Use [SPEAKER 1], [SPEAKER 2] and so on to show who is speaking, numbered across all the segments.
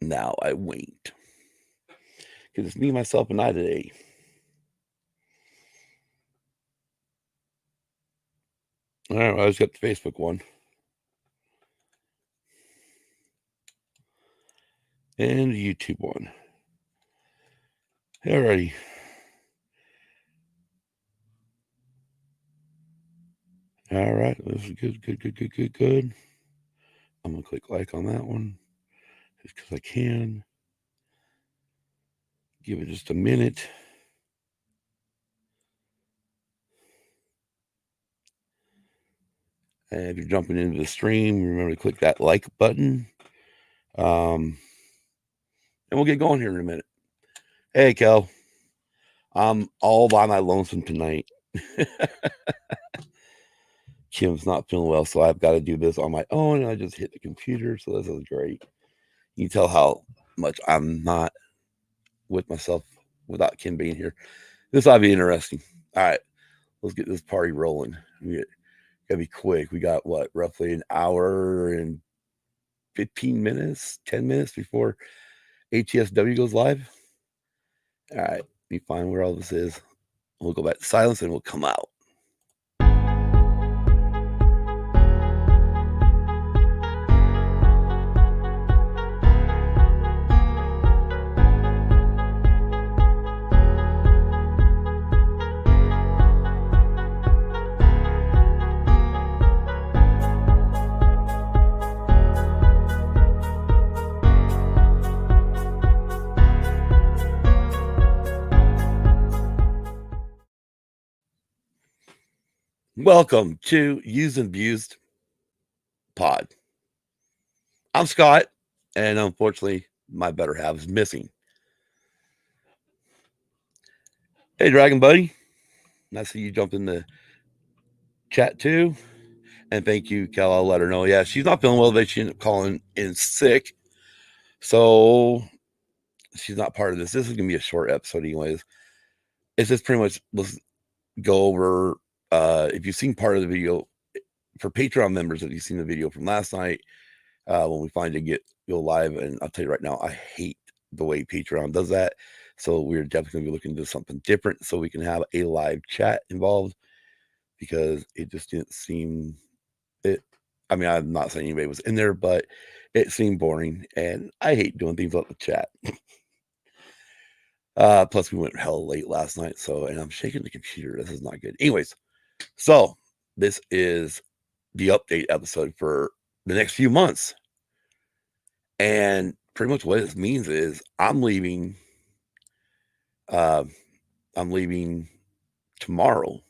[SPEAKER 1] Now I wait. Because it's me, myself, and I today. All right, well, I just got the Facebook one. And the YouTube one. Alrighty. All right, this is good. I'm going to click like on that one just because I can. Give it just a minute. And if you're jumping into the stream, remember to click that like button. And we'll get going here in a minute. Hey, Kel. I'm all by my lonesome tonight. Kim's not feeling well, so I've got to do this on my own. And I just hit the computer, so this is great. You can tell how much I'm not with myself without Kim being here. This ought to be interesting. All right, let's get this party rolling. Gotta be quick. We got what, roughly an hour and 15 minutes, 10 minutes before ATSW goes live. All right, let me find where all this is. We'll go back to silence and we'll come out. Welcome to Used and Abused Pod. I'm Scott, and unfortunately, my better half is missing. Hey, Dragon Buddy. Nice to see you jump in the chat too. And thank you, Cal. I'll let her know. Yeah, she's not feeling well today. She ended up calling in sick. So she's not part of this. This is going to be a short episode, anyways. It's just pretty much, let's go over, if you've seen part of the video, for Patreon members, if you've seen the video from last night, when we finally go live, and I'll tell you right now, I hate the way Patreon does that. So we're definitely going to be looking to do something different so we can have a live chat involved, because it just didn't seem it. I mean, I'm not saying anybody was in there, but it seemed boring, and I hate doing things like the chat. Plus we went hell late last night, and I'm shaking the computer. This is not good. Anyways, so this is the update episode for the next few months. And pretty much what this means is I'm leaving tomorrow,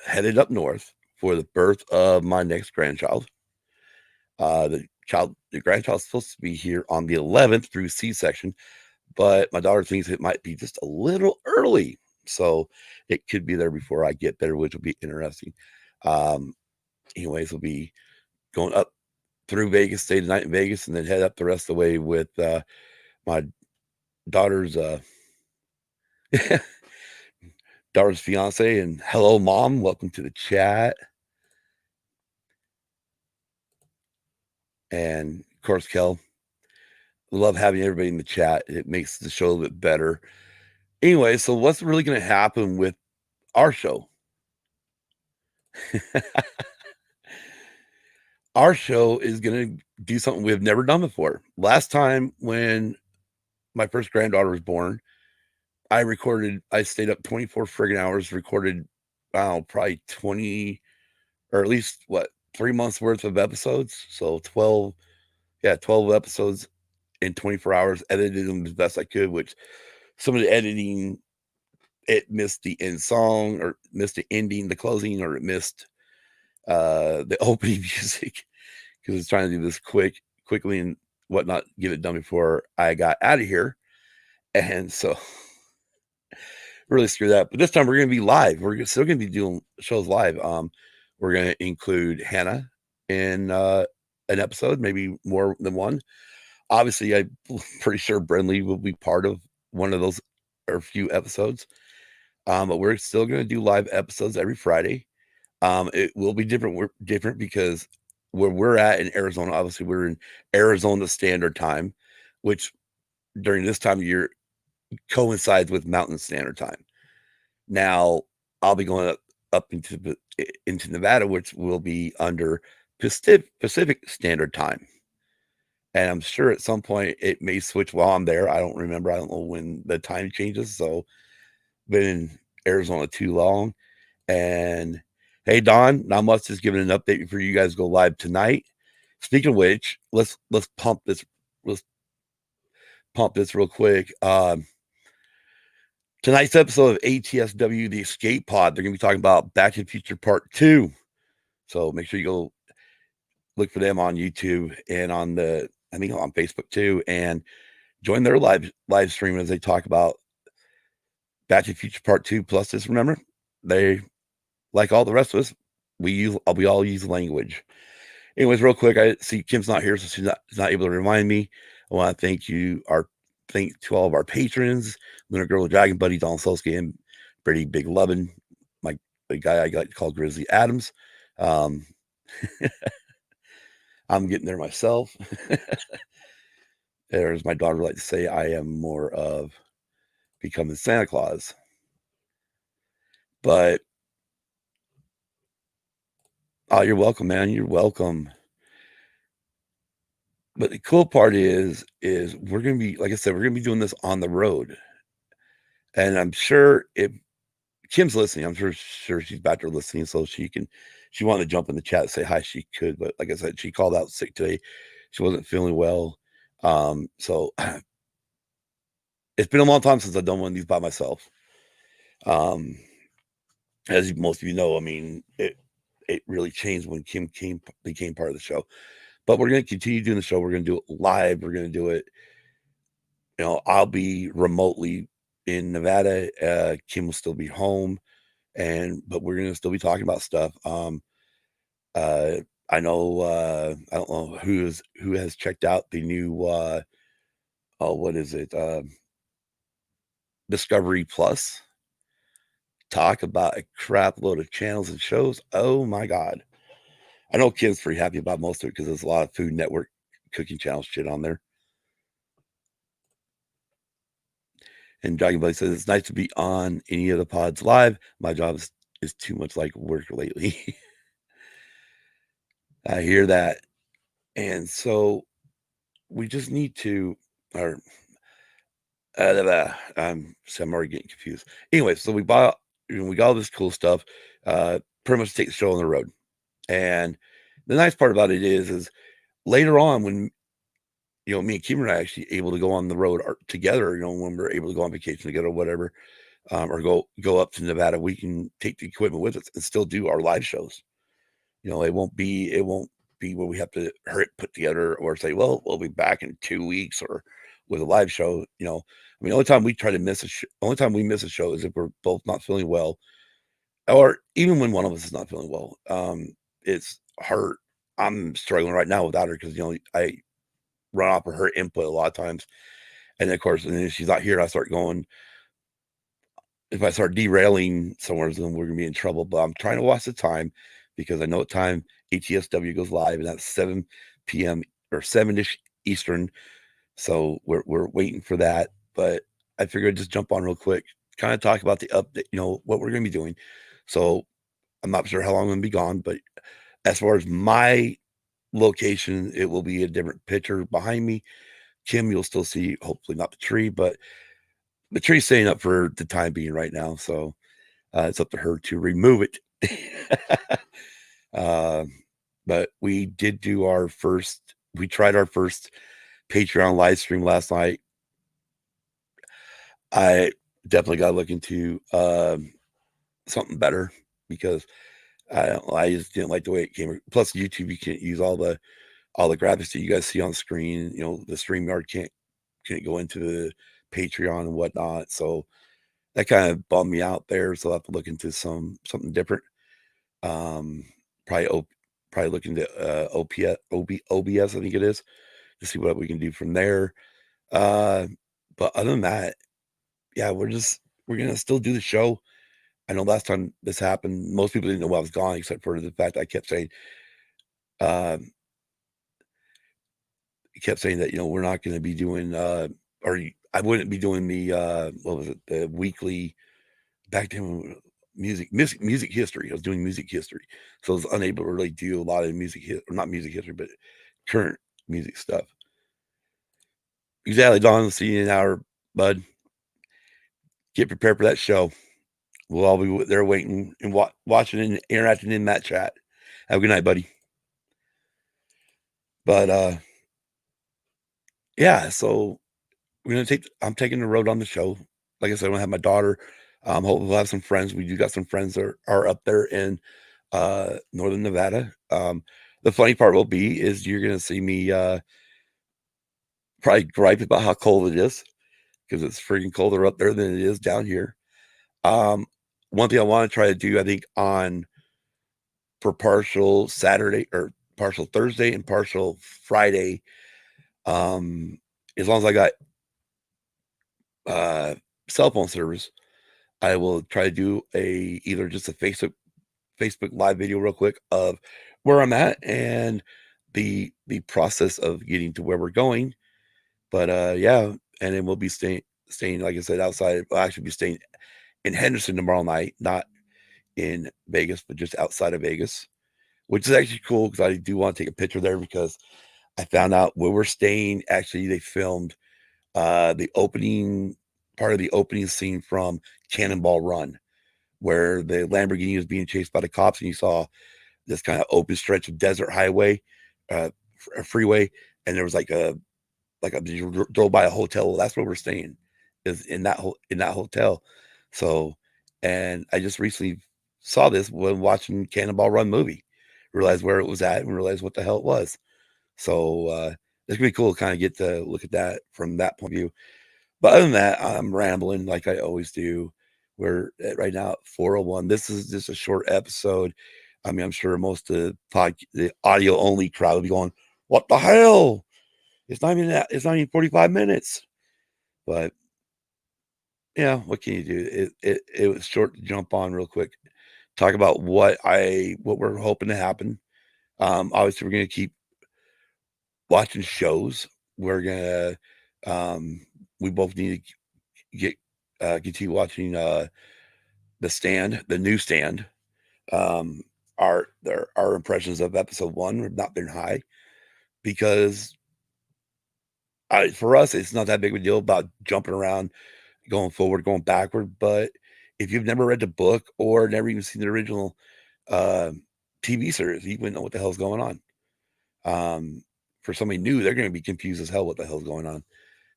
[SPEAKER 1] headed up north for the birth of my next grandchild. The grandchild's supposed to be here on the 11th through C-section, but my daughter thinks it might be just a little early, so it could be there before I get there, which will be interesting. Anyways, we'll be going up through Vegas, stay the night in Vegas, and then head up the rest of the way with my daughter's daughter's fiance. And hello, Mom. Welcome to the chat. And of course, Kel, love having everybody in the chat. It makes the show a little bit better. Anyway, so what's really going to happen with our show? Our show is going to do something we've never done before. Last time when my first granddaughter was born, I stayed up 24 friggin' hours, recorded, probably 20, or at least 3 months worth of episodes. So 12 episodes in 24 hours, edited them as best I could, which some of the editing, it missed the end song, or missed the ending, the closing, or it missed the opening music, because I was trying to do this quickly and whatnot, get it done before I got out of here. And so really screw that. But this time we're going to be live. We're still going to be doing shows live. We're going to include Hannah in an episode, maybe more than one. Obviously, I'm pretty sure Brenly will be part of one of those, or a few episodes. But we're still going to do live episodes every Friday. It will be different. We're different because where we're at in Arizona, obviously we're in Arizona Standard Time, which during this time of year coincides with Mountain Standard Time. Now, I'll be going up into Nevada, which will be under Pacific Standard Time. And I'm sure at some point it may switch while I'm there. I don't remember. I don't know when the time changes. So, been in Arizona too long. And hey, Don, not much, just giving an update before you guys go live tonight. Speaking of which, let's pump this. Let's pump this real quick. Tonight's episode of ATSW The Escape Pod, they're going to be talking about Back to the Future Part 2. So make sure you go look for them on YouTube and on Facebook too, and join their live stream as they talk about Back to the Future Part 2. Plus, just remember, they, like all the rest of us, we all use language. Anyways, real quick, I see Kim's not here, so she's not able to remind me. I want to thank to all of our patrons, Lunar Girl, Dragon Buddy, Don Solsky, and Pretty Big Lovin', the guy I got called Grizzly Adams. I'm getting there myself. Or as my daughter would like to say, I am more of becoming Santa Claus. But oh, you're welcome, man. You're welcome. But the cool part is we're gonna be, like I said, we're gonna be doing this on the road. And I'm sure if Kim's listening, I'm sure she's back there listening, so she wanted to jump in the chat and say hi, she could, but like I said, she called out sick today. She wasn't feeling well. So it's been a long time since I've done one of these by myself. As most of you know, I mean, it really changed when Kim became part of the show. But we're going to continue doing the show. We're going to do it live. We're going to do it. I'll be remotely in Nevada. Kim will still be home, but we're going to still be talking about stuff. I know. I don't know who has checked out the new. What is it? Discovery Plus. Talk about a crap load of channels and shows. Oh my God. I know Kim's pretty happy about most of it because there's a lot of Food Network cooking channel shit on there. And Dragon Buddy says, it's nice to be on any of the pods live. My job is too much like work lately. I hear that. And so we just need to, or I'm already getting confused. Anyway, so we got all this cool stuff, pretty much take the show on the road. And the nice part about it is later on when, me and Kim are actually able to go on the road together, when we're able to go on vacation together or whatever, or go up to Nevada, we can take the equipment with us and still do our live shows. It won't be where we have to hurry it put together or say, well, we'll be back in 2 weeks or with a live show. The only time we miss a show is if we're both not feeling well, or even when one of us is not feeling well. It's hard. I'm struggling right now without her because I run off of her input a lot of times, and of course, and if she's not here, I start going. If I start derailing somewhere, then we're gonna be in trouble. But I'm trying to watch the time because I know what time ATSW goes live, and that's 7 p.m. or 7-ish Eastern. So we're waiting for that. But I figured I'd just jump on real quick, kind of talk about the update, what we're gonna be doing. So I'm not sure how long I'm gonna be gone, but as far as my location, it will be a different picture behind me. Kim, you'll still see, hopefully not the tree, but the tree's staying up for the time being right now. So it's up to her to remove it. But we did do we tried our first Patreon live stream last night. I definitely got to look into something better because I just didn't like the way it came. Plus, YouTube, you can't use all the graphics that you guys see on screen. The StreamYard can't go into the Patreon and whatnot. So that kind of bummed me out there. So I'll have to look into something different. Probably look into OBS, I think it is, to see what we can do from there. But other than that, yeah, we're gonna still do the show. I know last time this happened, most people didn't know I was gone, except for the fact I kept saying, Um, he kept saying that, we're not going to be doing, I wouldn't be doing the, what was it, the weekly back to music history. I was doing music history. So I was unable to really do a lot of or not music history, but current music stuff. Exactly, Don. See you in an hour, bud. Get prepared for that show. We'll all be there waiting and watching and interacting in that chat. Have a good night, buddy. But yeah, so I'm taking the road on the show. Like I said, I'm gonna have my daughter. Hopefully we'll have some friends. We do got some friends that are up there in northern Nevada. The funny part will be is you're gonna see me probably gripe about how cold it is because it's freaking colder up there than it is down here. Um, One thing I want to try to do, I think, on for partial Saturday or partial Thursday and partial Friday, um, as long as I got uh, cell phone service, I will try to do either just a Facebook live video real quick of where I'm at and the process of getting to where we're going. But yeah, and then we'll be staying like I said outside. We'll actually be staying in Henderson tomorrow night, not in Vegas, but just outside of Vegas, which is actually cool because I do want to take a picture there because I found out where we're staying. Actually, they filmed the opening part of the opening scene from Cannonball Run, where the Lamborghini was being chased by the cops, and you saw this kind of open stretch of desert highway, uh, a freeway, and there was you drove by a hotel. Well, that's where we're staying, is in that hotel. So, and I just recently saw this when watching Cannonball Run movie, realized where it was at and realized what the hell it was. So it's gonna be cool to kind of get to look at that from that point of view. But other than that, I'm rambling like I always do. We're at right now at 4:01. This is just a short episode. I mean, I'm sure most of the audio only crowd will be going, "What the hell? It's not even that. It's not even 45 minutes." But yeah, what can you do? It was short to jump on real quick. Talk about what we're hoping to happen. Obviously, we're gonna keep watching shows. We're gonna we both need to continue watching the stand, the new stand. Um, our impressions of episode one have not been high because for us it's not that big of a deal about jumping around, going forward, going backward. But if you've never read the book or never even seen the original uh, TV series, you wouldn't know what the hell's going on. Um, for somebody new, they're going to be confused as hell what the hell's going on.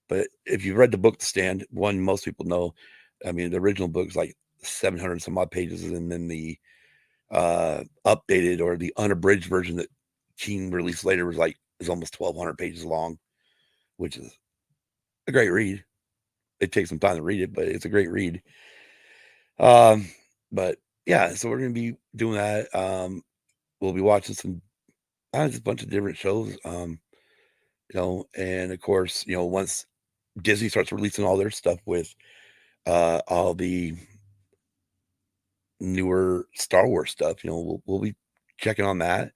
[SPEAKER 1] But if you've read the book, The Stand, one most people know. I mean, the original book is like 700 some odd pages, and then the updated or the unabridged version that King released later is almost 1,200 pages long, which is a great read. It takes some time to read it, but it's a great read. Um, but yeah, so we're gonna be doing that. We'll be watching just a bunch of different shows. And of course, once Disney starts releasing all their stuff with all the newer Star Wars stuff, we'll be checking on that.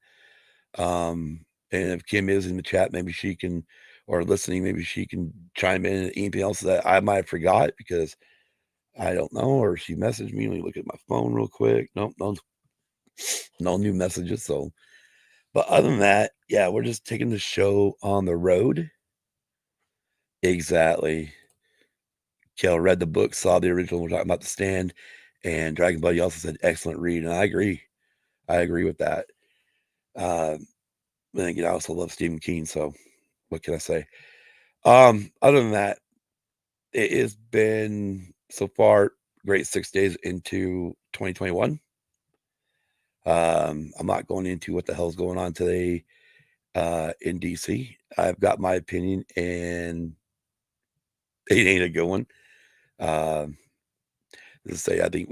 [SPEAKER 1] And if Kim is in the chat, maybe she can, or listening, maybe she can chime in. Anything else that I might have forgot because I don't know, or she messaged me. Let me look at my phone real quick. Nope, no new messages. So, but other than that, yeah, we're just taking the show on the road. Exactly. Kel read the book, saw the original. We're talking about The Stand, and Dragon Buddy also said excellent read, and I agree. I agree with that. Then again, I also love Stephen King, so what can I say? Other than that, it has been so far great 6 days into 2021. I'm not going into what the hell's going on today in DC. I've got my opinion, and it ain't a good one. Let's say I think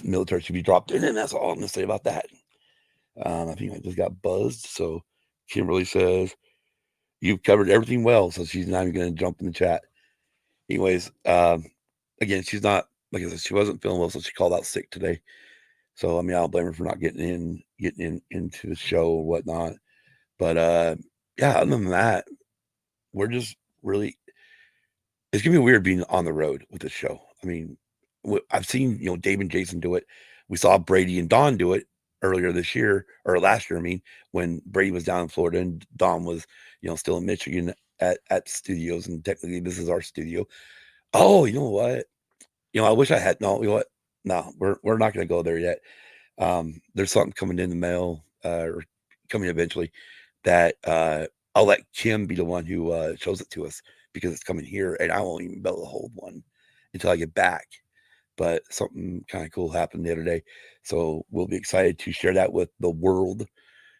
[SPEAKER 1] military should be dropped in, and that's all I'm gonna say about that. I think I just got buzzed. So Kimberly says you've covered everything well, so she's not even gonna jump in the chat. Anyways, again, like I said, she wasn't feeling well, so she called out sick today. So I mean, I don't blame her for not getting in getting into the show or whatnot. But yeah, other than that, we're just really. It's gonna be weird being on the road with the show. I mean, I've seen Dave and Jason do it. We saw Brady and Don do it earlier this year or last year. I mean, when Brady was down in Florida and Don was still in Michigan at studios, and technically this is our studio. Oh, you know what? I wish I had. No, you know what? No, we're not gonna go there yet. There's something coming in the mail or coming eventually that I'll let Kim be the one who shows it to us because it's coming here, and I won't even be able to hold one until I get back. But something kind of cool happened the other day, so we'll be excited to share that with the world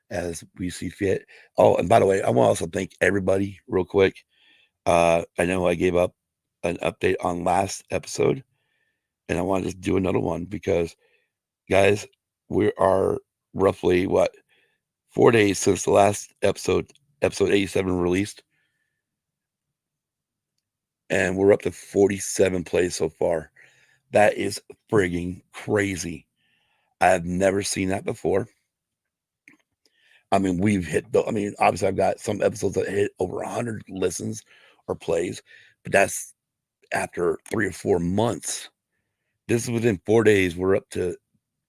[SPEAKER 1] as we see fit. Oh, and by the way, I want to also thank everybody real quick. I know I gave up an update on last episode, and I want to just do another one because, guys, we are roughly 4 days since the last episode 87 released, and we're up to 47 plays so far. That is frigging crazy. I have never seen that before. I mean, obviously I've got some episodes that hit over 100 listens or plays, but that's after 3 or 4 months. This is within 4 days. We're up to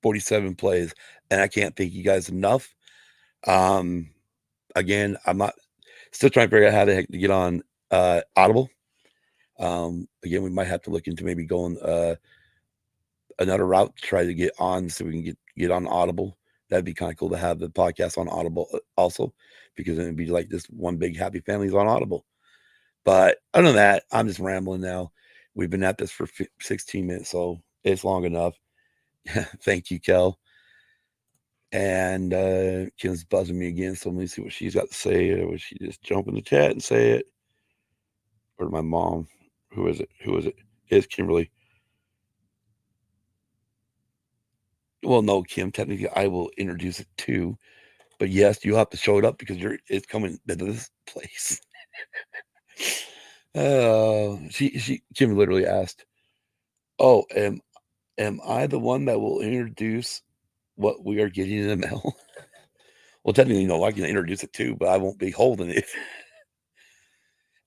[SPEAKER 1] 47 plays, and I can't thank you guys enough. Again, I'm not still trying to figure out how the heck to get on Audible. Again, we might have to look into maybe going another route to try to get on so we can get on Audible. That'd be kind of cool to have the podcast on Audible also, because then it'd be like this one big happy family's on Audible. But other than that, I'm just rambling now. We've been at this for 16 minutes, so it's long enough. Thank you, Kel. And Kim's buzzing me again, so let me see what she's got to say. Or would she just jump in the chat and say it? Or my mom? Who is it? It's Kimberly. Well, no, Kim. Technically, I will introduce it too. But yes, you have to show it up because it's coming to this place. Kim literally asked, "Oh, am I the one that will introduce what we are getting in the mail?" Well, technically, no, I can introduce it too, but I won't be holding it.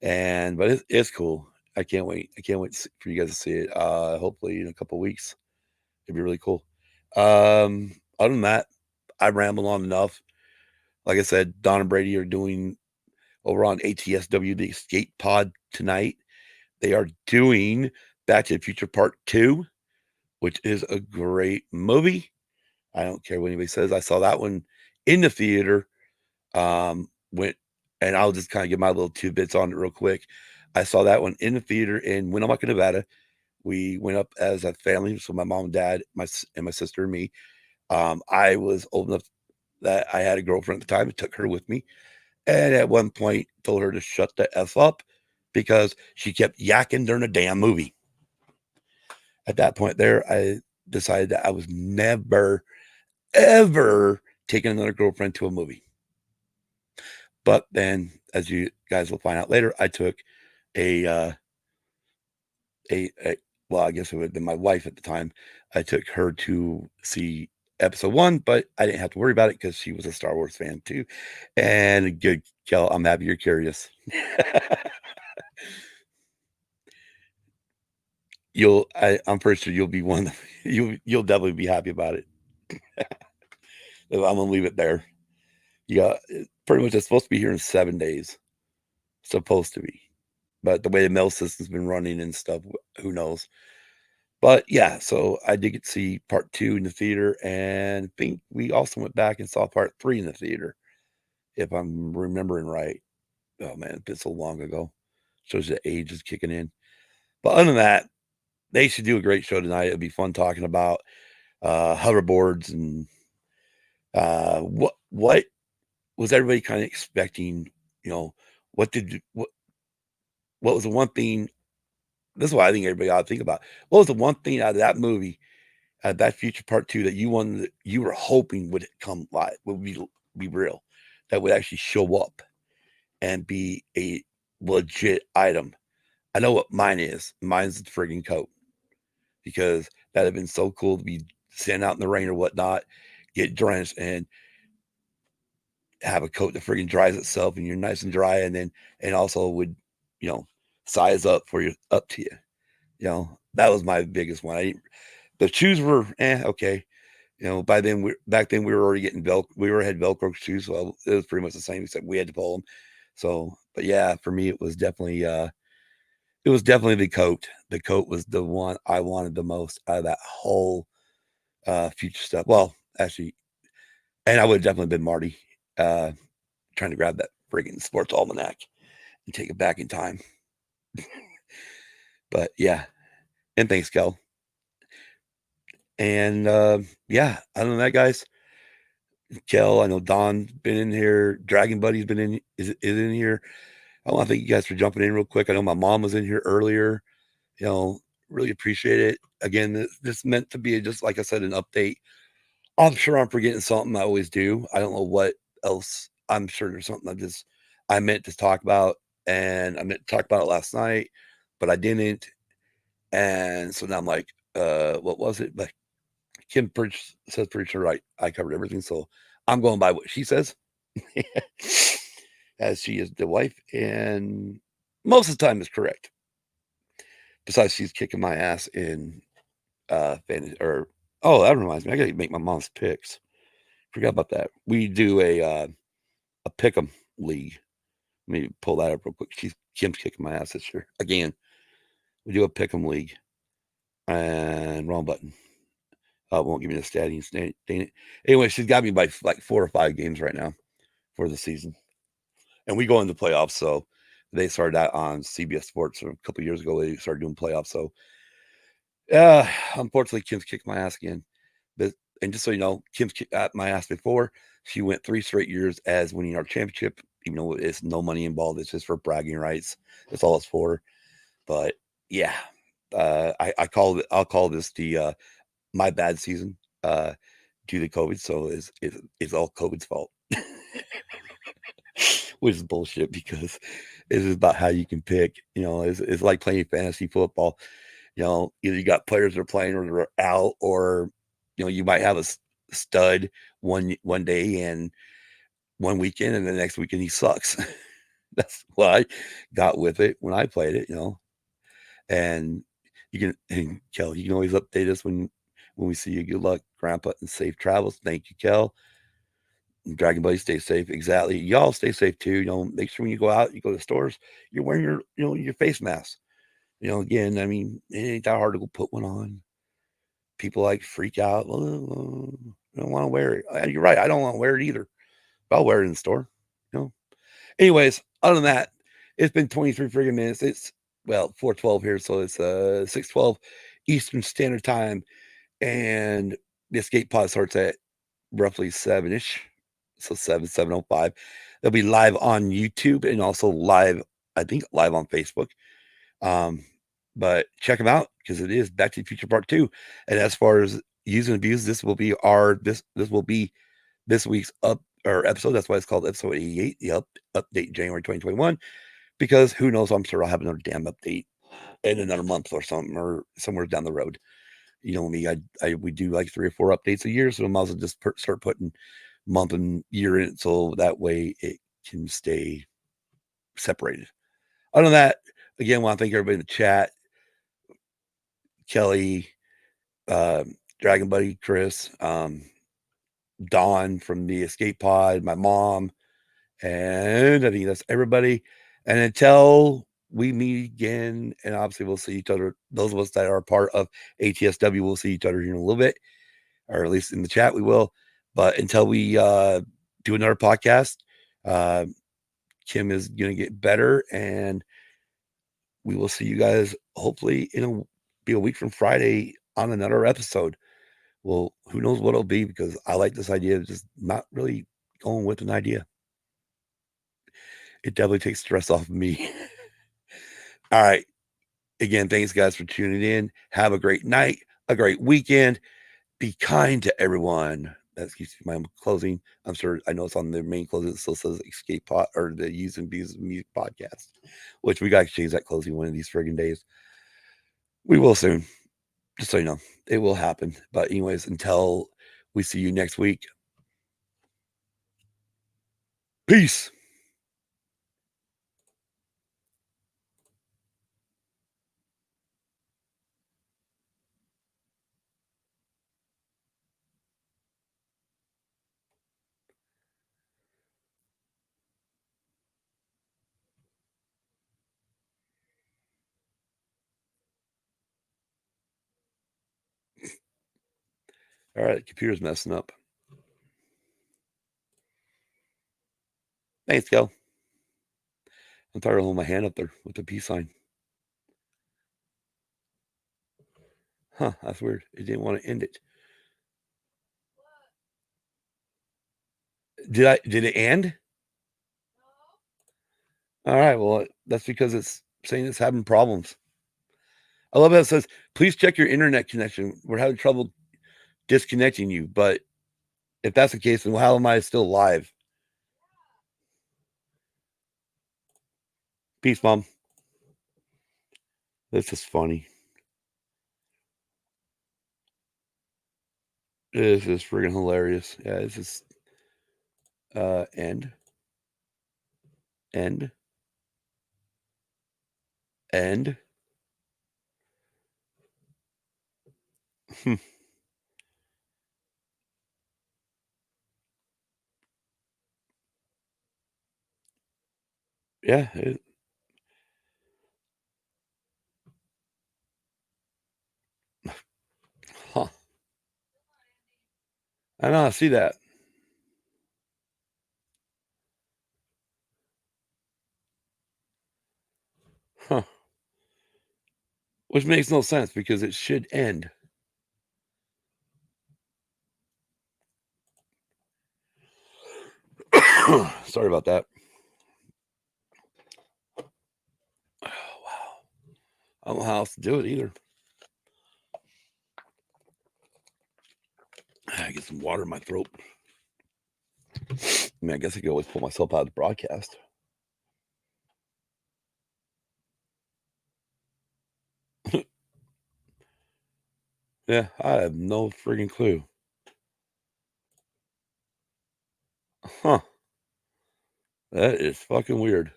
[SPEAKER 1] But it's cool. I can't wait. I can't wait for you guys to see it. Hopefully in a couple weeks. It'd be really cool. Other than that, I rambled on enough. Like I said, Don and Brady are doing over on ATSW The Escape Pod tonight. They are doing Back to the Future Part 2, which is a great movie. I don't care what anybody says. I saw that one in the theater. Went and I'll just kind of give my little 2 bits on it real quick. I saw that one in the theater in Winnemucca, Nevada. We went up as a family, so my mom and dad, my sister and me. I was old enough that I had a girlfriend at the time and took her with me. And at one point told her to shut the F up because she kept yakking during the damn movie. At that point there, I decided that I was never, ever taking another girlfriend to a movie. But then, as you guys will find out later, I took a well, I guess it would have been my wife at the time. I took her to see episode 1, but I didn't have to worry about it because she was a Star Wars fan too. And good, Kel, I'm happy you're curious. I'm pretty sure you'll be one. You'll definitely be happy about it. I'm gonna leave it there. Pretty much it's supposed to be here in 7 days. Supposed to be, but the way the mail system's been running and stuff, who knows? But yeah, so I did get to see part 2 in the theater, and I think we also went back and saw part 3 in the theater, if I'm remembering right. Oh man, it's been so long ago. Shows you the age is kicking in. But other than that, they should do a great show tonight. It'll be fun talking about hoverboards and what was everybody kind of expecting. What did what was the one thing? This is what I think everybody ought to think about. What was the one thing out of that movie, that Future Part 2, that you were hoping would come live, would be real, that would actually show up and be a legit item? I know what mine is. Mine's the frigging coat, because that'd have been so cool to be standing out in the rain or whatnot, get drenched and have a coat that friggin' dries itself and you're nice and dry, and also would, you know, size up for you up to you. That was my biggest one. The shoes were okay. Back then we were already getting we were had Velcro shoes, so it was pretty much the same except we had to pull them. So, but yeah, for me it was definitely the coat. The coat was the one I wanted the most out of that whole future stuff. Well, actually, and I would have definitely been Marty, uh, trying to grab that friggin' sports almanac and take it back in time. But yeah, and thanks, Kel. And yeah, other than that, guys, Kel, I know Don's been in here. Dragon Buddy's been in is in here. I want to thank you guys for jumping in real quick. I know my mom was in here earlier. You know, really appreciate it. Again, this meant to be just like I said, an update. I'm sure I'm forgetting something. I always do. I don't know what else. I'm sure there's something I meant to talk about, and I meant to talk about it last night, but I didn't. And so now I'm like, what was it? But Kim says pretty sure I covered everything. So I'm going by what she says, as she is the wife, and most of the time is correct. Besides, she's kicking my ass in fantasy. Or oh, that reminds me, I gotta make my mom's picks. Forgot about that. We do a pick'em league. Let me pull that up real quick. Kim's kicking my ass this year again. We do a pick'em league, and wrong button. Won't give me the standings. Dang it. Anyway, she's got me by like 4 or 5 games right now for the season, and we go into playoffs. So they started out on CBS Sports a couple years ago. They started doing playoffs. So unfortunately, Kim's kicked my ass again. But and just so you know, Kim's kicked my ass before. She went 3 straight years as winning our championship, even though it's no money involved. It's just for bragging rights. That's all it's for. But yeah, I'll call this the my bad season due to COVID. So it's all COVID's fault, which is bullshit because it's about how you can pick. It's like playing fantasy football. Either you got players that are playing or they're out, or you might have a stud one day and one weekend, and the next weekend he sucks. That's what I got with it when I played it. And and Kel, you can always update us when we see you. Good luck, Grandpa, and safe travels. Thank you, Kel. Dragon Buddy, stay safe. Exactly. Y'all stay safe too. Make sure when you go out, you go to the stores, you're wearing your face mask. Again, I mean, it ain't that hard to go put one on. People like freak out. Well, I don't want to wear it. You're right. I don't want to wear it either. But I'll wear it in the store. You know. Anyways, other than that, it's been 23 friggin' minutes. It's 4:12 here, so it's 6:12 Eastern Standard Time, and the escape pod starts at roughly 7-ish. So 7:05. They'll be live on YouTube and also live, I think, live on Facebook. But check them out because it is Back to the Future Part 2. And as far as use and abuse, this will be this week's episode. That's why it's called episode 88, the update January 2021. Because who knows, I'm sure I'll have another damn update in another month or something, or somewhere down the road. You know me, we do like 3 or 4 updates a year, so I might as well just start putting month and year in it, so that way it can stay separated. Other than that, again, I want to thank everybody in the chat. Kelly, Dragon Buddy, Chris, Dawn from the Escape Pod, my mom, and I think that's everybody. And until we meet again, and obviously we'll see each other, those of us that are part of ATSW will see each other here in a little bit, or at least in the chat we will. But until we do another podcast, Kim is going to get better, and we will see you guys hopefully be a week from Friday on another episode. Well, who knows what it'll be, because I like this idea of just not really going with an idea. It definitely takes stress off of me. All right. Again, thanks guys for tuning in. Have a great night, a great weekend. Be kind to everyone. That's my closing. I'm sure I know it's on the main closing. It still says Escape Pod or the Use and Abuse Music Podcast, which we got to change that closing one of these friggin' days. We will soon. Just so you know, it will happen. But anyways, until We see you next week. Peace. All right, computer's messing up. Thanks, Gal. I'm tired of holding my hand up there with the peace sign. Huh, that's weird. It didn't want to end it. Did it end? All right, well, that's because it's saying it's having problems. I love how it says, please check your internet connection. We're having trouble disconnecting you. But if that's the case, then how am I still live? Peace, Mom. This is funny. This is friggin' hilarious. Yeah, this is end. Yeah. Huh. I know, I see that. Huh. Which makes no sense because it should end. Sorry about that. Oh, wow. I don't know how else to do it either. I get some water in my throat. I mean, I guess I could always pull myself out of the broadcast. Yeah, I have no friggin' clue. Huh. That is fucking weird.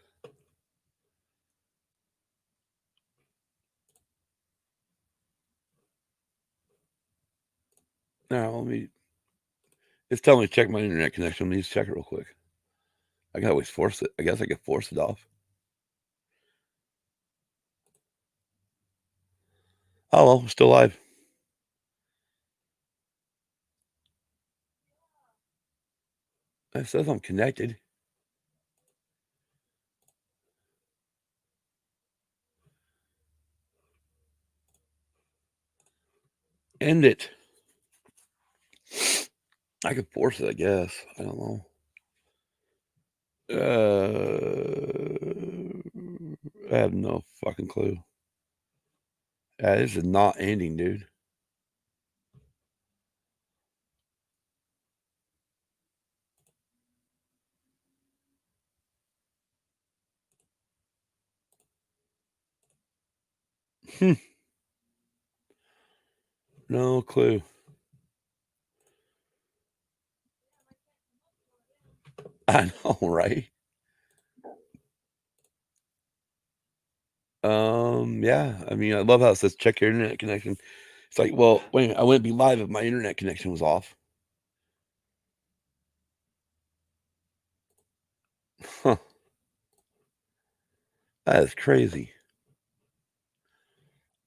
[SPEAKER 1] Now, let me. It's telling me to check my internet connection. Let me just check it real quick. I can always force it. I guess I could force it off. Oh, well, still live. It says I'm connected. End it. I could force it, I guess. I don't know. I have no fucking clue. This is not ending, dude. No clue. I know, right? Yeah. I mean, I love how it says check your internet connection. It's like, well, wait a minute, I wouldn't be live if my internet connection was off. Huh. That is crazy.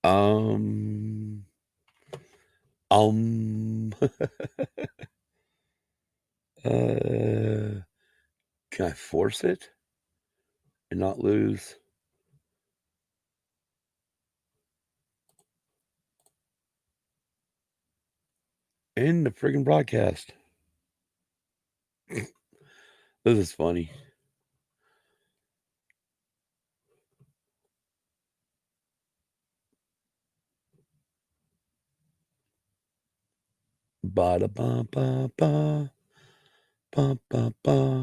[SPEAKER 1] Um, um, can I force it and not lose? End the friggin' broadcast. This is funny. Ba da ba ba ba ba ba ba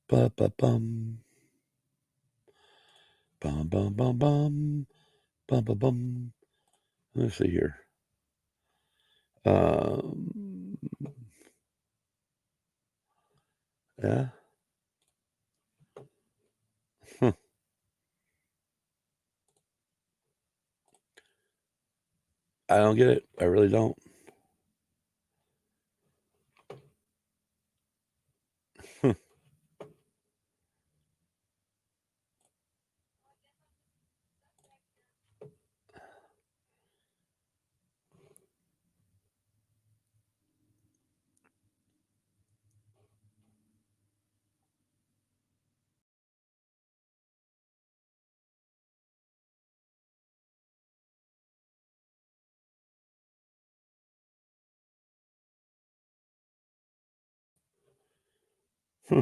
[SPEAKER 1] ba ba bum bum bum bum bum bum bum bum. Let's see here. Yeah. Hmm. I don't get it. I really don't. Hmm. Hmm.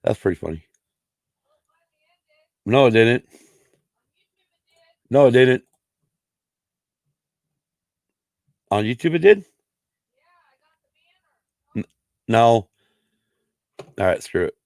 [SPEAKER 1] That's pretty funny. No, it didn't. No, it didn't. On YouTube, it did? No. All right, screw it.